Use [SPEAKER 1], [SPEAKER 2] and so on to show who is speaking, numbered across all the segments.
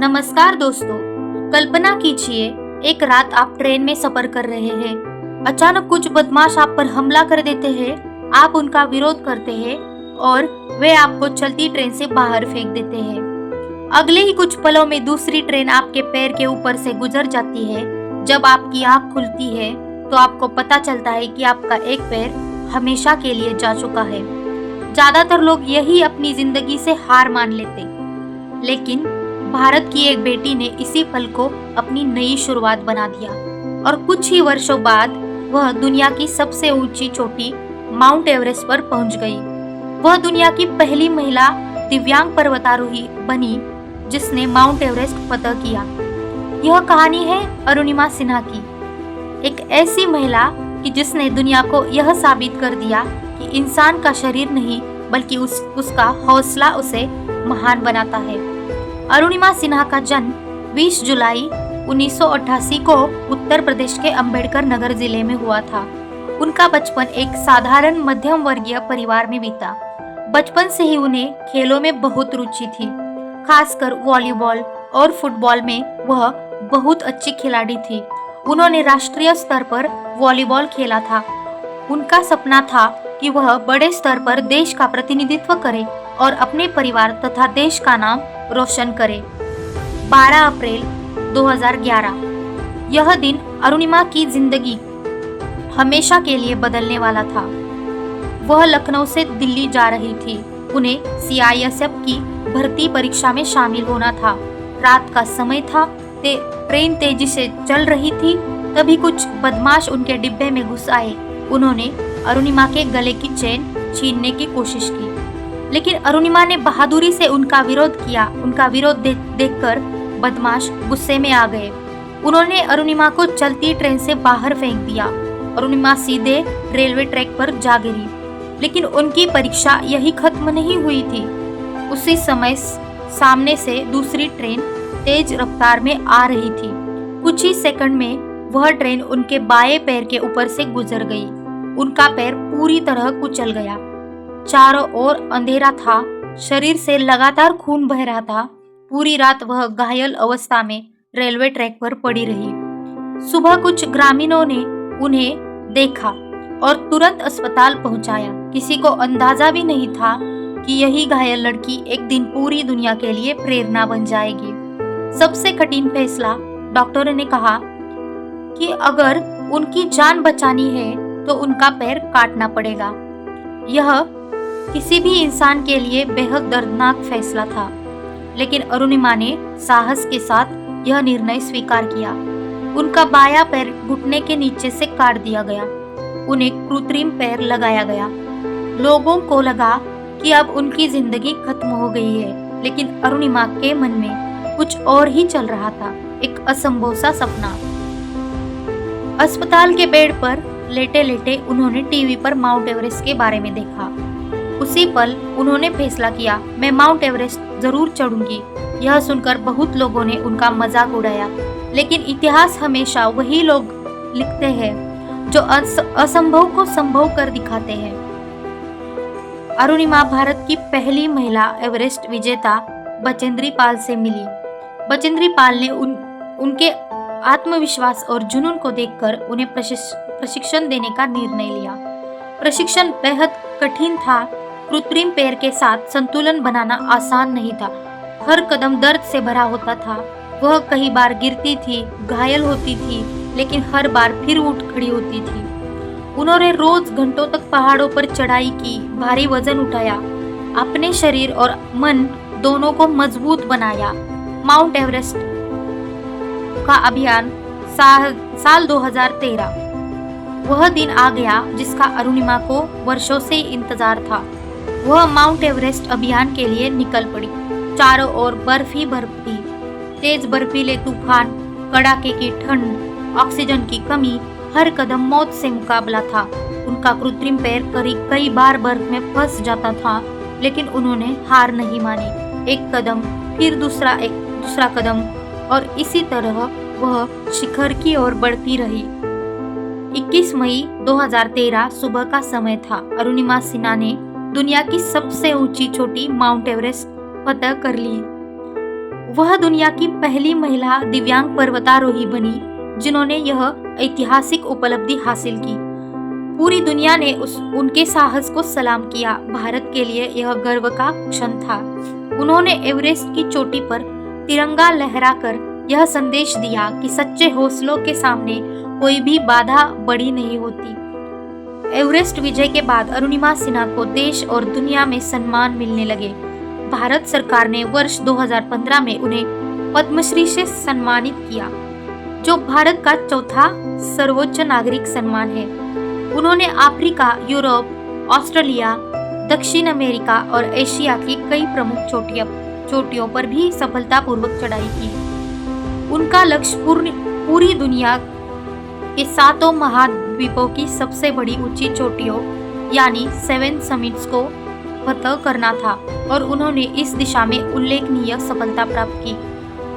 [SPEAKER 1] नमस्कार दोस्तों, कल्पना कीजिए एक रात आप ट्रेन में सफर कर रहे हैं। अचानक कुछ बदमाश आप पर हमला कर देते हैं। आप उनका विरोध करते हैं और वे आपको चलती ट्रेन से बाहर फेंक देते हैं। अगले ही कुछ पलों में दूसरी ट्रेन आपके पैर के ऊपर से गुजर जाती है। जब आपकी आंख खुलती है तो आपको पता चलता है कि आपका एक पैर हमेशा के लिए जा चुका है। ज्यादातर लोग यही अपनी जिंदगी से हार मान लेते, लेकिन भारत की एक बेटी ने इसी पल को अपनी नई शुरुआत बना दिया और कुछ ही वर्षों बाद वह दुनिया की सबसे ऊंची चोटी माउंट एवरेस्ट पर पहुंच गई। वह दुनिया की पहली महिला दिव्यांग पर्वतारोही बनी जिसने माउंट एवरेस्ट फतह किया। यह कहानी है अरुणिमा सिन्हा की, एक ऐसी महिला कि जिसने दुनिया को यह साबित कर दिया कि इंसान का शरीर नहीं बल्कि उसका हौसला उसे महान बनाता है। अरुणिमा सिन्हा का जन्म 20 जुलाई 1988 को उत्तर प्रदेश के अंबेडकर नगर जिले में हुआ था। उनका बचपन एक साधारण मध्यम वर्गीय परिवार में बीता। बचपन से ही उन्हें खेलों में बहुत रुचि थी, खासकर वॉलीबॉल और फुटबॉल में वह बहुत अच्छी खिलाड़ी थी। उन्होंने राष्ट्रीय स्तर पर वॉलीबॉल खेला था। उनका सपना था कि वह बड़े स्तर पर देश का प्रतिनिधित्व करे और अपने परिवार तथा देश का नाम रोशन करे। 12 अप्रैल 2011 यह दिन अरुणिमा की जिंदगी हमेशा के लिए बदलने वाला था। वह लखनऊ से दिल्ली जा रही थी। उन्हें CISF की भर्ती परीक्षा में शामिल होना था। रात का समय था। ट्रेन तेजी से चल रही थी। तभी कुछ बदमाश उनके डिब्बे में घुस आए। उन्होंने अरुणिमा के गले की चेन छीनने की कोशिश की, लेकिन अरुणिमा ने बहादुरी से उनका विरोध किया। उनका विरोध देखकर बदमाश गुस्से में आ गए। उन्होंने अरुणिमा को चलती ट्रेन से बाहर फेंक दिया। अरुणिमा सीधे रेलवे ट्रैक पर जा गिरी, लेकिन उनकी परीक्षा यही खत्म नहीं हुई थी। उसी समय सामने से दूसरी ट्रेन तेज रफ्तार में आ रही थी। कुछ ही सेकंड में वह ट्रेन उनके बाएं पैर के ऊपर से गुजर गई। उनका पैर पूरी तरह कुचल गया। चारों ओर अंधेरा था। शरीर से लगातार खून बह रहा था। पूरी रात वह घायल अवस्था में रेलवे ट्रैक पर पड़ी रही। सुबह कुछ ग्रामीणों ने उन्हें देखा और तुरंत अस्पताल पहुंचाया। किसी को अंदाजा भी नहीं था कि यही घायल लड़की एक दिन पूरी दुनिया के लिए प्रेरणा बन जाएगी। सबसे कठिन फैसला, डॉक्टरों ने कहा कि अगर उनकी जान बचानी है तो उनका पैर काटना पड़ेगा। यह किसी भी इंसान के लिए बेहद दर्दनाक फैसला था, लेकिन अरुणिमा ने साहस के साथ यह निर्णय स्वीकार किया। उनका बायां पैर घुटने के नीचे से काट दिया गया। उन्हें कृत्रिम पैर लगाया गया। लोगों को लगा कि अब उनकी जिंदगी खत्म हो गई है, लेकिन अरुणिमा के मन में कुछ और ही चल रहा था, एक असंभव सा सपना। अस्पताल के बेड पर लेटे लेटे उन्होंने टीवी पर माउंट एवरेस्ट के बारे में देखा। उसी पल उन्होंने फैसला किया, मैं माउंट एवरेस्ट जरूर चढ़ूंगी। यह सुनकर बहुत लोगों ने उनका मजाक उड़ाया, लेकिन इतिहास हमेशा वही लोग लिखते हैं जो असंभव को संभव कर दिखाते हैं। अरुणिमा भारत की पहली महिला एवरेस्ट विजेता बचेंद्री पाल से मिली। बचेंद्री पाल ने उनके आत्मविश्वास और जुनून को देखकर उन्हें प्रशिक्षण देने का निर्णय लिया। प्रशिक्षण बेहद कठिन था। कृत्रिम पैर के साथ संतुलन बनाना आसान नहीं था। हर कदम दर्द से भरा होता था। वह कई बार गिरती थी, घायल होती थी, लेकिन हर बार फिर उठ खड़ी होती थी। उन्होंने रोज घंटों तक पहाड़ों पर चढ़ाई की, भारी वजन उठाया, अपने शरीर और मन दोनों को मजबूत बनाया। माउंट एवरेस्ट का अभियान साल 2013 वह दिन आ गया जिसका अरुणिमा को वर्षों से इंतजार था। वह माउंट एवरेस्ट अभियान के लिए निकल पड़ी। चारों ओर बर्फ ही बर्फ थी। तेज बर्फीले तूफान, कड़ाके की ठंड, ऑक्सीजन की कमी, हर कदम मौत से मुकाबला था। उनका कृत्रिम पैर कई बार बर्फ में फंस जाता था, लेकिन उन्होंने हार नहीं मानी। एक कदम, फिर दूसरा कदम, और इसी तरह वह शिखर की ओर बढ़ती रही। 21 मई 2013 सुबह का समय था। अरुणिमा सिन्हा ने दुनिया की सबसे ऊंची चोटी माउंट एवरेस्ट फतह कर ली। वह दुनिया की पहली महिला दिव्यांग पर्वतारोही बनी जिन्होंने यह ऐतिहासिक उपलब्धि हासिल की। पूरी दुनिया ने उनके साहस को सलाम किया। भारत के लिए यह गर्व का क्षण था। उन्होंने एवरेस्ट की चोटी पर तिरंगा लहराकर यह संदेश दिया कि सच्चे हौसलों के सामने कोई भी बाधा बड़ी नहीं होती। एवरेस्ट विजय के बाद अरुणिमा सिन्हा को देश और दुनिया में सम्मान मिलने लगे। भारत सरकार ने वर्ष 2015 में उन्हें पद्मश्री से सम्मानित किया, जो भारत का चौथा सर्वोच्च नागरिक सम्मान है। उन्होंने अफ्रीका, यूरोप, ऑस्ट्रेलिया, दक्षिण अमेरिका और एशिया की कई प्रमुख चोटियों पर भी सफलतापूर्वक चढ़ाई की। उनका लक्ष्य पूरी दुनिया के 7 महाद्वीपों की सबसे बड़ी ऊंची चोटियों यानी 7 समिट्स को फतह करना था और उन्होंने इस दिशा में उल्लेखनीय सफलता प्राप्त की।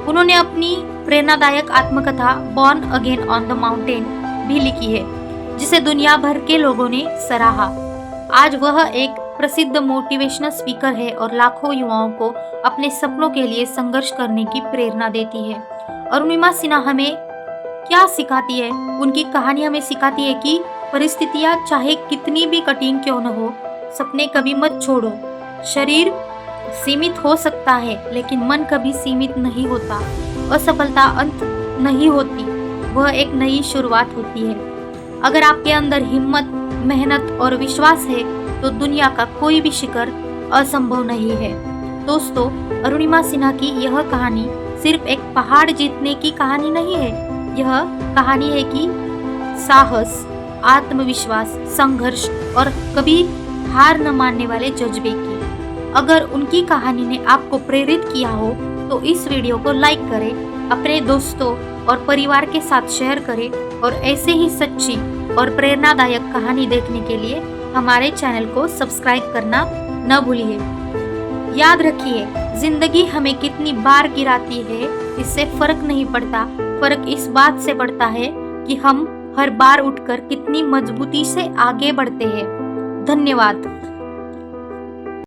[SPEAKER 1] उन्होंने अपनी प्रेरणादायक आत्मकथा born again on the mountain भी लिखी है, जिसे दुनिया भर के लोगों ने सराहा। आज वह एक प्रसिद्ध मोटिवेशनल स्पीकर है और लाखों युवाओं को अपने सपनों के लिए संघर्ष करने की प्रेरणा देती है। अरुणिमा सिन्हा हमें क्या सिखाती है? उनकी कहानी हमें सिखाती है कि परिस्थितियां चाहे कितनी भी कठिन क्यों न हो, सपने कभी मत छोड़ो। शरीर सीमित हो सकता है, लेकिन मन कभी सीमित नहीं होता। असफलता अंत नहीं होती, वह एक नई शुरुआत होती है। अगर आपके अंदर हिम्मत, मेहनत और विश्वास है, तो दुनिया का कोई भी शिखर असंभव नहीं है। दोस्तों, अरुणिमा सिन्हा की यह कहानी सिर्फ एक पहाड़ जीतने की कहानी नहीं है। यह कहानी है कि साहस, आत्मविश्वास, संघर्ष और कभी हार न मानने वाले जज्बे की। अगर उनकी कहानी ने आपको प्रेरित किया हो तो इस वीडियो को लाइक करें, अपने दोस्तों और परिवार के साथ शेयर करें और ऐसे ही सच्ची और प्रेरणादायक कहानी देखने के लिए हमारे चैनल को सब्सक्राइब करना न भूलिए। याद रखिए, जिंदगी हमें कितनी बार गिराती है इससे फर्क नहीं पड़ता। फर्क इस बात से पड़ता है कि हम हर बार उठकर कितनी मजबूती से आगे बढ़ते हैं। धन्यवाद।